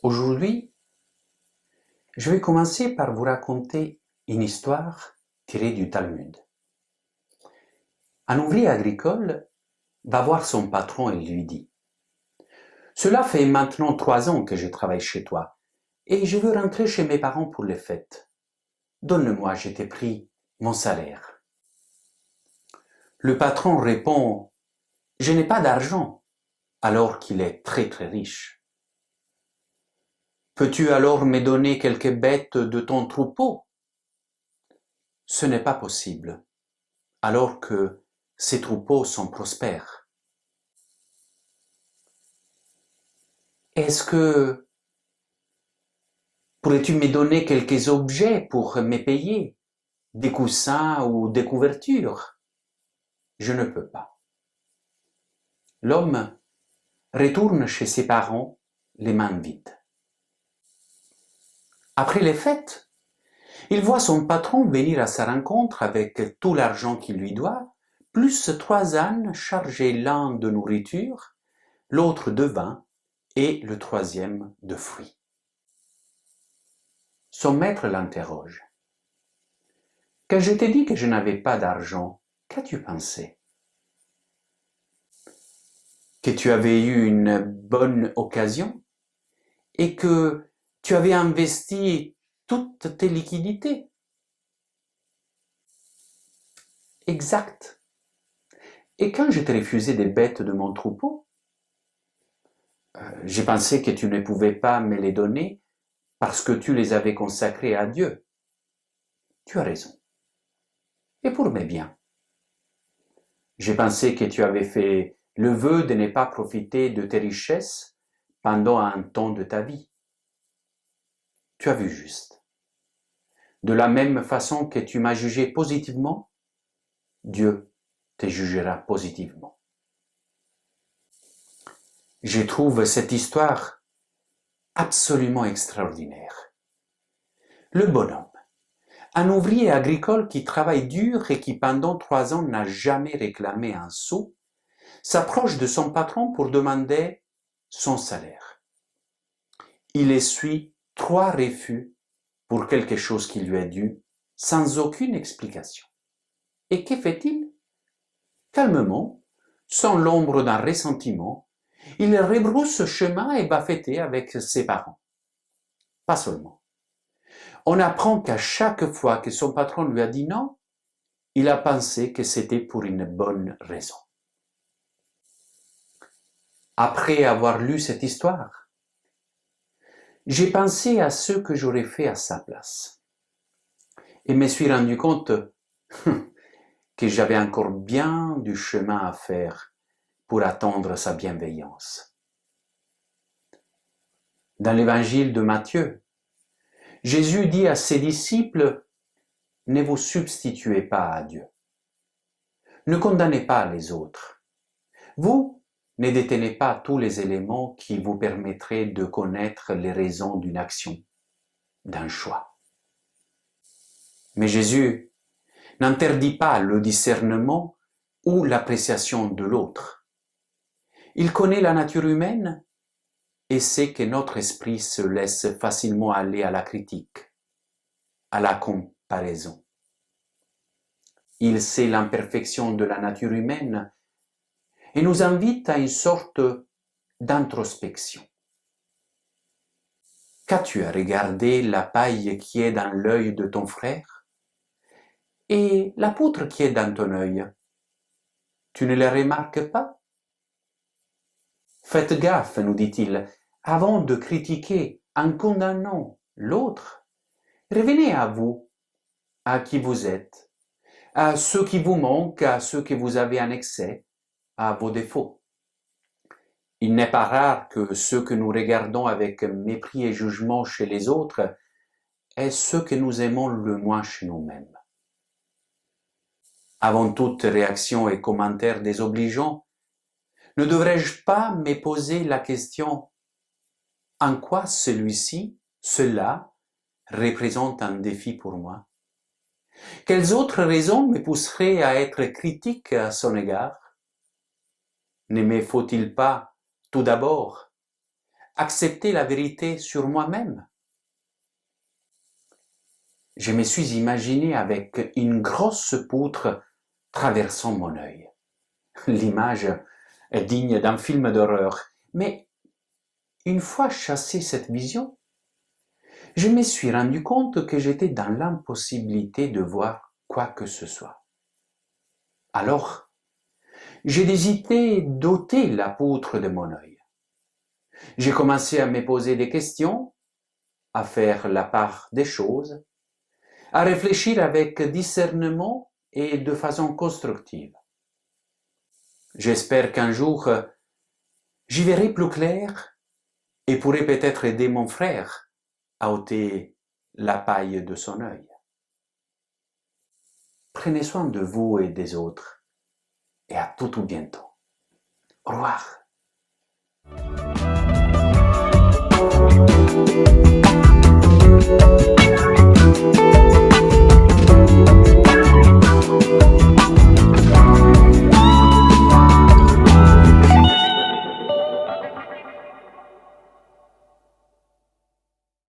Aujourd'hui, je vais commencer par vous raconter une histoire tirée du Talmud. Un ouvrier agricole va voir son patron et lui dit « Cela fait maintenant 3 ans que je travaille chez toi et je veux rentrer chez mes parents pour les fêtes. Donne-moi, je t'ai pris, mon salaire. » Le patron répond « Je n'ai pas d'argent » alors qu'il est très très riche. Peux-tu alors me donner quelques bêtes de ton troupeau? Ce n'est pas possible, alors que ces troupeaux sont prospères. Est-ce que pourrais-tu me donner quelques objets pour me payer, des coussins ou des couvertures? Je ne peux pas. L'homme retourne chez ses parents les mains vides. Après les fêtes, il voit son patron venir à sa rencontre avec tout l'argent qu'il lui doit, plus 3 ânes chargés l'un de nourriture, l'autre de vin et le troisième de fruits. Son maître l'interroge. « Quand je t'ai dit que je n'avais pas d'argent, qu'as-tu pensé? Que tu avais eu une bonne occasion et que tu avais investi toutes tes liquidités? » Exact. Et quand je t'ai refusé des bêtes de mon troupeau, j'ai pensé que tu ne pouvais pas me les donner parce que tu les avais consacrées à Dieu. Tu as raison. Et pour mes biens, j'ai pensé que tu avais fait le vœu de ne pas profiter de tes richesses pendant un temps de ta vie. Tu as vu juste. De la même façon que tu m'as jugé positivement, Dieu te jugera positivement. Je trouve cette histoire absolument extraordinaire. Le bonhomme, un ouvrier agricole qui travaille dur et qui pendant 3 ans n'a jamais réclamé un sou, s'approche de son patron pour demander son salaire. Il essuie 3 refus pour quelque chose qui lui est dû, sans aucune explication. Et que fait-il? Calmement, sans l'ombre d'un ressentiment, il rebrousse chemin et va fêter avec ses parents. Pas seulement. On apprend qu'à chaque fois que son patron lui a dit non, il a pensé que c'était pour une bonne raison. Après avoir lu cette histoire, j'ai pensé à ce que j'aurais fait à sa place et me suis rendu compte que j'avais encore bien du chemin à faire pour attendre sa bienveillance. Dans l'évangile de Matthieu, Jésus dit à ses disciples « Ne vous substituez pas à Dieu. Ne condamnez pas les autres. Vous ne détenez pas tous les éléments qui vous permettraient de connaître les raisons d'une action, d'un choix. » Mais Jésus n'interdit pas le discernement ou l'appréciation de l'autre. Il connaît la nature humaine et sait que notre esprit se laisse facilement aller à la critique, à la comparaison. Il sait l'imperfection de la nature humaine et nous invite à une sorte d'introspection. Qu'as-tu à regarder la paille qui est dans l'œil de ton frère et la poutre qui est dans ton œil? Tu ne les remarques pas? Faites gaffe, nous dit-il, avant de critiquer en condamnant l'autre, revenez à vous, à qui vous êtes, à ce qui vous manque, à ce que vous avez en excès, à vos défauts. Il n'est pas rare que ce que nous regardons avec mépris et jugement chez les autres est ce que nous aimons le moins chez nous-mêmes. Avant toute réaction et commentaire désobligeant, ne devrais-je pas me poser la question « En quoi celui-ci, cela, représente un défi pour moi? Quelles autres raisons me pousseraient à être critique à son égard? Ne me faut-il pas, tout d'abord, accepter la vérité sur moi-même. Je me suis imaginé avec une grosse poutre traversant mon œil. L'image est digne d'un film d'horreur, mais une fois chassé cette vision, je me suis rendu compte que j'étais dans l'impossibilité de voir quoi que ce soit. Alors, j'ai décidé d'ôter la poutre de mon œil. J'ai commencé à me poser des questions, à faire la part des choses, à réfléchir avec discernement et de façon constructive. J'espère qu'un jour, j'y verrai plus clair et pourrai peut-être aider mon frère à ôter la paille de son œil. Prenez soin de vous et des autres, et à tout bientôt. Au revoir.